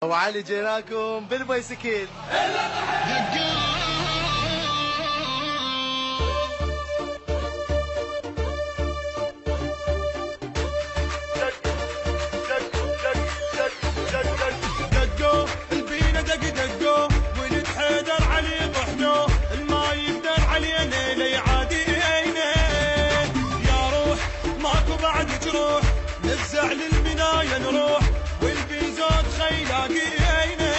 وعلي جيناكم بالبايسكل. دقوا البينا دقوا ونتحيدر علي طحنو الما يقدر علينا لي عادينا يا روح ماكو بعد جروح نفزع للمنايا نروح والبيزود خيلاقينا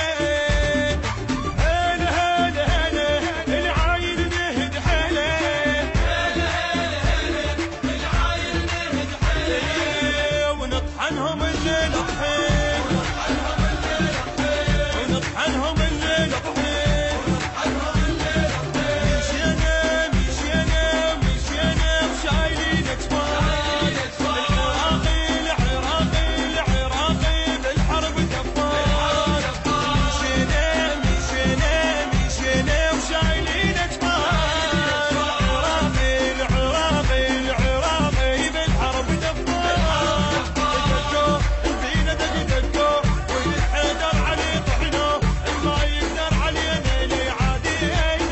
هلا هلا هلا العايل نهد حلا هلا هلا هلا العايل نهد حلا ونطحنهم الليل طحين ونطحنهم الليل طحين مشينا مشينا مشينا وشايلين اكفار العراقي العراقي بالحرب كفار مشينا مشينا مشينا وشايلين اكفار العراقي بالحرب كفار دقوا البينا دقوا ونتحيدر علي طحنو ما يقدر علينا لي عادينا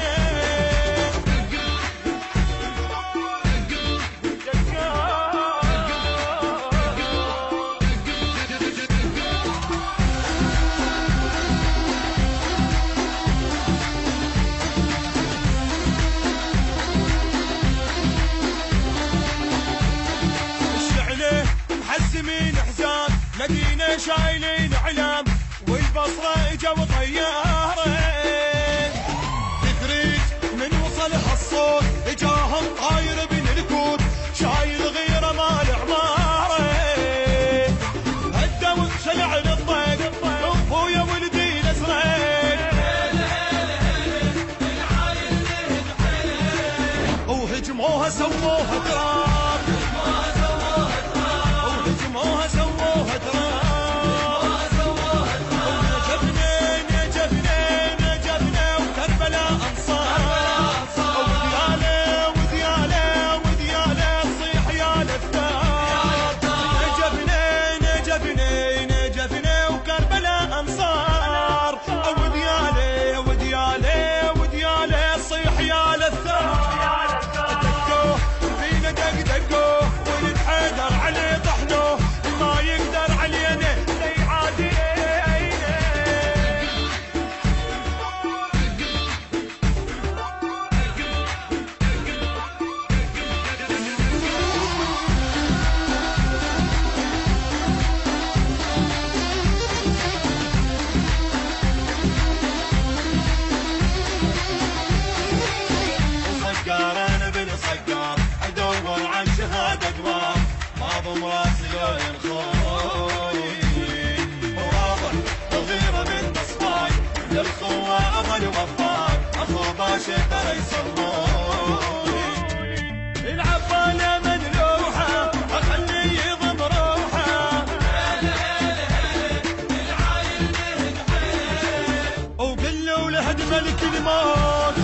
الشعله محزمين حزام مدينه شايلين علام والبصره اجوا طياره تدريج من وصل هالصوت اجاهم طاير بين الكوت شايل غيره مال عماره هدوا شلع للطيب ابويا ولدي الاسرين وهجموها سووها تراب وهجموها سووها تراب نجبنا وكربلاء انصار ودياله تصيح يا للثار نجبنا وكربلاء انصار ودياله تصيح يا للثار دقوا فينا دقوا ونتحيدر عليه طحنو ما يقدر علينا لي عادينا وصقار انا بن صقار ادور عن شهاده دوام ما ضم راسي لو ينخوني وواضح الغيره من تصفاي للخوه اظل وفاك اخو باشا ترى يسموني العباله مدلوحه اخليه يضم روحه العايل نهد حيل وقل له لهد ملك الموت